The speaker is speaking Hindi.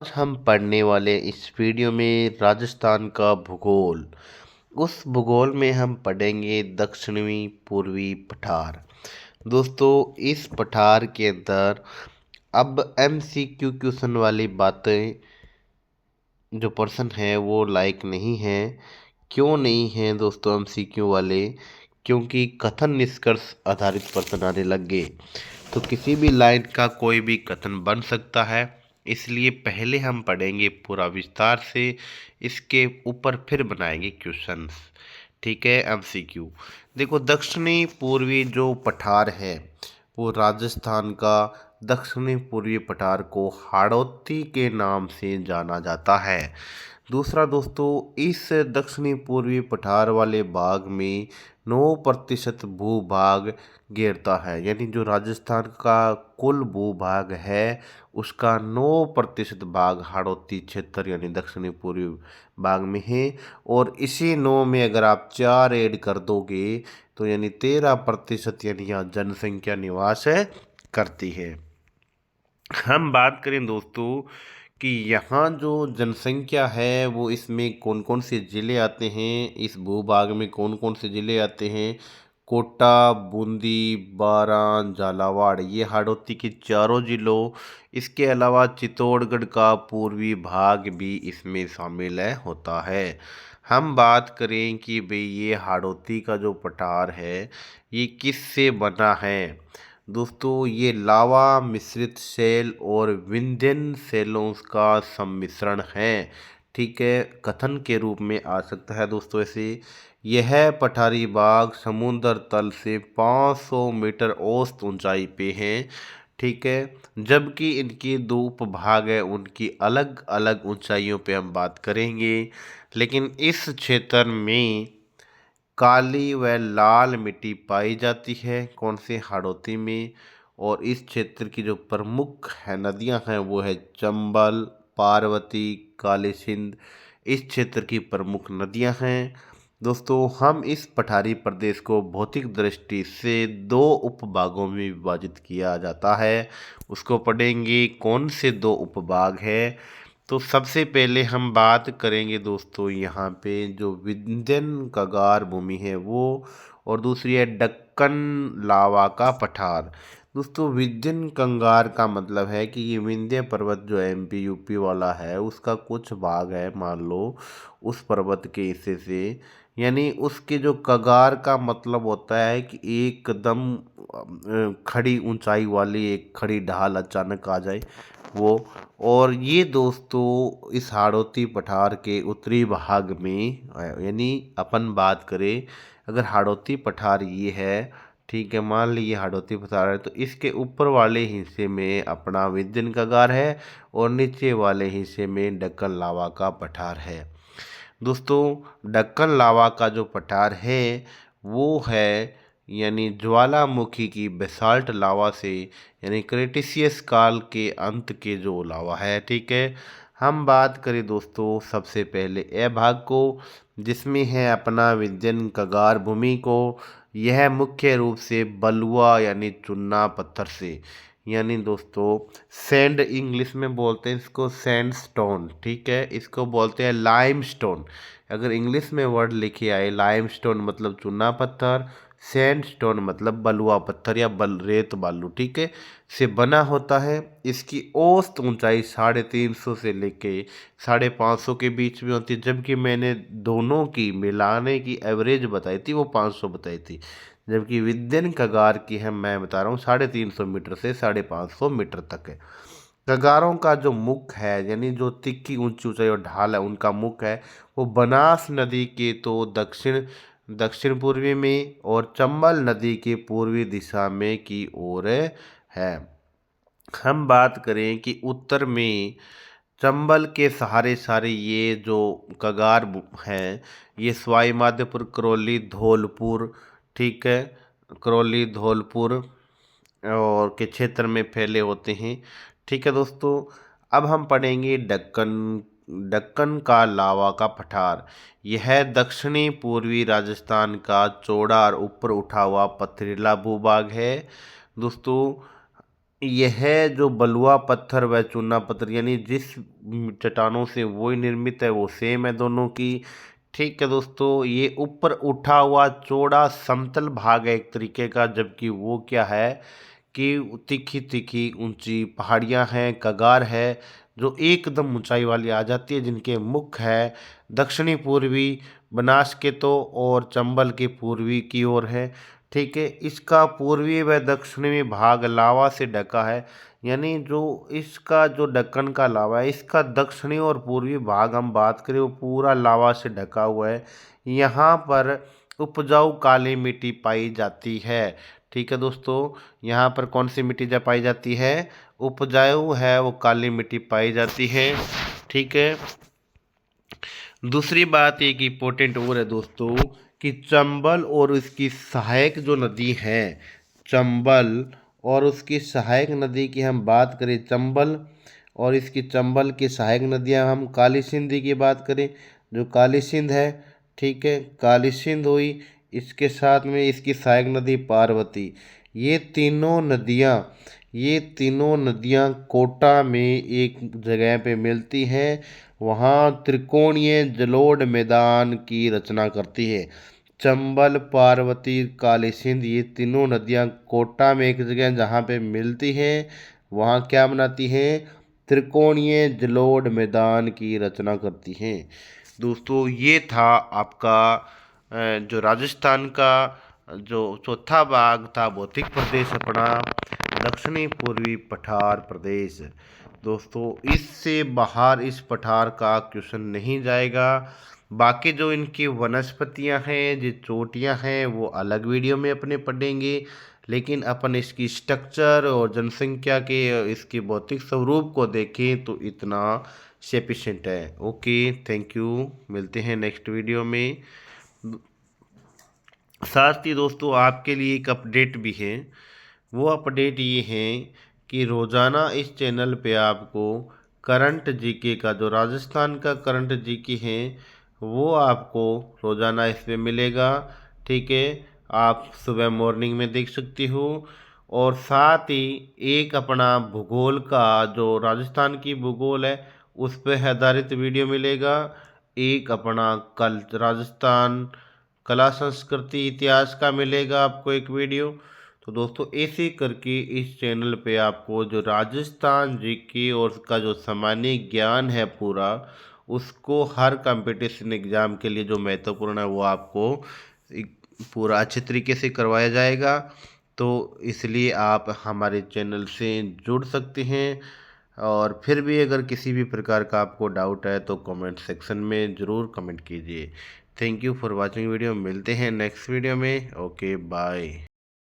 आज हम पढ़ने वाले इस वीडियो में राजस्थान का भूगोल। उस भूगोल में हम पढ़ेंगे दक्षिणी पूर्वी पठार। दोस्तों, इस पठार के अंदर अब एमसीक्यू क्वेश्चन वाली बातें जो प्रश्न है वो लायक नहीं है। क्यों नहीं है दोस्तों एमसीक्यू वाले? क्योंकि कथन निष्कर्ष आधारित प्रश्न आने लग गए, तो किसी भी लाइन का कोई भी कथन बन सकता है। इसलिए पहले हम पढ़ेंगे पूरा विस्तार से, इसके ऊपर फिर बनाएंगे क्वेश्चंस। ठीक है, एमसीक्यू। देखो, दक्षिणी पूर्वी जो पठार है वो राजस्थान का दक्षिणी पूर्वी पठार को हाड़ौती के नाम से जाना जाता है। दूसरा दोस्तों, इस दक्षिणी पूर्वी पठार वाले भाग में 9% भूभाग घेरता है। यानी जो राजस्थान का कुल भूभाग है उसका 9% भाग हाड़ौती क्षेत्र यानी दक्षिणी पूर्वी भाग में है। और इसी 9 में अगर आप 4 ऐड कर दोगे तो यानी 13% यानी यहाँ जनसंख्या निवास है करती है। हम बात करें दोस्तों कि यहाँ जो जनसंख्या है वो इसमें कौन कौन से ज़िले आते हैं, इस भूभाग में कौन कौन से ज़िले आते हैं। कोटा, बूंदी, बारां, झालावाड़, ये हाड़ौती के चारों जिलों। इसके अलावा चित्तौड़गढ़ का पूर्वी भाग भी इसमें शामिल है होता है। हम बात करें कि भाई ये हाड़ौती का जो पठार है ये किससे बना है। दोस्तों, ये लावा मिश्रित सेल और विंध्यन सेलों का सम्मिश्रण है। ठीक है, कथन के रूप में आ सकता है दोस्तों ऐसे। यह पठारी बाग समुद्र तल से 500 मीटर औसत ऊंचाई पे है। ठीक है, जबकि इनके दो उपभाग है उनकी अलग अलग ऊंचाइयों पे हम बात करेंगे। लेकिन इस क्षेत्र में काली व लाल मिट्टी पाई जाती है, कौन से हाड़ौती में। और इस क्षेत्र की जो प्रमुख है नदियां हैं वो है चंबल, पार्वती, काली सिंध। इस क्षेत्र की प्रमुख नदियां हैं। दोस्तों, हम इस पठारी प्रदेश को भौतिक दृष्टि से 2 उपभागों में विभाजित किया जाता है। उसको पढ़ेंगे कौन से 2 उपभाग है। तो सबसे पहले हम बात करेंगे दोस्तों यहाँ पे जो विंध्यन कगार भूमि है वो, और दूसरी है दक्कन लावा का पठार। दोस्तों, विंध्यन कंगार का मतलब है कि ये विंध्य पर्वत जो एमपी यूपी वाला है उसका कुछ भाग है, मान लो उस पर्वत के हिस्से से। यानी उसके जो कगार का मतलब होता है कि एकदम खड़ी ऊंचाई वाली एक खड़ी ढाल अचानक आ जाए वो। और ये दोस्तों इस हाड़ौती पठार के उत्तरी भाग में यानी अपन बात करें अगर हाड़ौती पठार ये है, ठीक है, मान लीजिए हाड़ौती पठार है, तो इसके ऊपर वाले हिस्से में अपना विंध्यन कगार है और नीचे वाले हिस्से में दक्कन लावा का पठार है। दोस्तों, दक्कन लावा का जो पठार है वो है यानी ज्वालामुखी की बेसाल्ट लावा से यानी क्रेटेशियस काल के अंत के जो लावा है। ठीक है, हम बात करें दोस्तों सबसे पहले ए भाग को, जिसमें है अपना विंध्यन कगार भूमि को। यह मुख्य रूप से बलुआ यानी चूना पत्थर से, यानी दोस्तों सैंड इंग्लिश में बोलते हैं इसको, सैंड स्टोन। ठीक है, इसको बोलते हैं लाइम स्टोन। अगर इंग्लिश में वर्ड लिखे आए, लाइम स्टोन मतलब चूना पत्थर, सैंड स्टोन मतलब बलुआ पत्थर या रेत बालू, ठीक है, से बना होता है। इसकी औसत ऊंचाई 350 से लेके 550 के बीच में होती है, जबकि मैंने दोनों की मिलाने की एवरेज बताई थी वो 500 बताई थी। जबकि विंध्यन कगार की है मैं बता रहा हूँ 350 मीटर से 550 मीटर तक है। कगारों का जो मुख है यानी जो तिक्की ऊंची ऊंचाई और ढाल है उनका मुख है वो बनास नदी के तो दक्षिण दक्षिण पूर्वी में और चंबल नदी के पूर्वी दिशा में की ओर है। हम बात करें कि उत्तर में चंबल के सहारे सारे ये जो कगार हैं ये सवाई माधोपुर, करौली, धौलपुर, ठीक है, करौली, धौलपुर और के क्षेत्र में फैले होते हैं। ठीक है दोस्तों, अब हम पढ़ेंगे दक्कन। दक्कन का लावा का पठार, यह दक्षिणी पूर्वी राजस्थान का चौड़ा और ऊपर उठा हुआ पथरीला भूभाग है। दोस्तों, यह जो बलुआ पत्थर व चूना पत्थर यानी जिस चट्टानों से वो निर्मित है वो सेम है दोनों की। ठीक है दोस्तों, ये ऊपर उठा हुआ चौड़ा समतल भाग है एक तरीके का, जबकि वो क्या है कि तीखी तीखी ऊंची पहाड़ियां हैं, कगार है जो एकदम ऊंचाई वाली आ जाती है, जिनके मुख है दक्षिणी पूर्वी बनासकेतो और चंबल के पूर्वी की ओर है। ठीक है, इसका पूर्वी व दक्षिणी भाग लावा से ढका है, यानी जो इसका जो दक्कन का लावा है इसका दक्षिणी और पूर्वी भाग हम बात करें वो पूरा लावा से ढका हुआ है। यहाँ पर उपजाऊ काली मिट्टी पाई जाती है। ठीक है दोस्तों, यहाँ पर कौन सी मिट्टी जब पाई जाती है, उपजाऊ है वो काली मिट्टी पाई जाती है। ठीक है, दूसरी बात एक इम्पोर्टेंट और है दोस्तों कि चंबल और उसकी सहायक जो नदी है, चंबल और उसकी सहायक नदी की हम बात करें, चंबल और इसकी चंबल की सहायक नदियां हम काली सिंध की बात करें, जो काली सिंध है। ठीक है, काली सिंध हुई, इसके साथ में इसकी सहायक नदी पार्वती। ये तीनों नदियाँ ये तीनों नदियाँ कोटा में एक जगह पे मिलती हैं, वहाँ त्रिकोणीय जलोढ़ मैदान की रचना करती है। चंबल, पार्वती, काली सिंध ये तीनों नदियाँ कोटा में एक जगह जहाँ पे मिलती हैं, वहाँ क्या बनाती हैं, त्रिकोणीय जलोढ़ मैदान की रचना करती हैं। दोस्तों ये था आपका जो राजस्थान का जो चौथा भाग था, भौतिक प्रदेश अपना दक्षिणी पूर्वी पठार प्रदेश। दोस्तों इससे बाहर इस पठार का क्वेश्चन नहीं जाएगा। बाकी जो इनकी वनस्पतियां हैं, जो चोटियां हैं, वो अलग वीडियो में अपने पढ़ेंगे, लेकिन अपन इसकी स्ट्रक्चर और जनसंख्या के इसके भौतिक स्वरूप को देखें तो इतना सफिशिएंट है। ओके, थैंक यू, मिलते हैं नेक्स्ट वीडियो में। साथ ही दोस्तों आपके लिए एक अपडेट भी है, वो अपडेट ये है कि रोज़ाना इस चैनल पे आपको करंट जीके का, जो राजस्थान का करंट जीके है वो आपको रोज़ाना इस पे मिलेगा। ठीक है, आप सुबह मॉर्निंग में देख सकते हो, और साथ ही एक अपना भूगोल का जो राजस्थान की भूगोल है उस पर आधारित वीडियो मिलेगा। एक अपना कल राजस्थान कला संस्कृति इतिहास का मिलेगा आपको एक वीडियो। तो दोस्तों ऐसे करके इस चैनल पे आपको जो राजस्थान जीके और उसका जो सामान्य ज्ञान है पूरा, उसको हर कंपटीशन एग्ज़ाम के लिए जो महत्वपूर्ण है वो आपको पूरा अच्छे तरीके से करवाया जाएगा। तो इसलिए आप हमारे चैनल से जुड़ सकते हैं, और फिर भी अगर किसी भी प्रकार का आपको डाउट है तो कमेंट सेक्शन में ज़रूर कमेंट कीजिए। Thank you for watching video, मिलते हैं नेक्स्ट वीडियो में। Okay bye.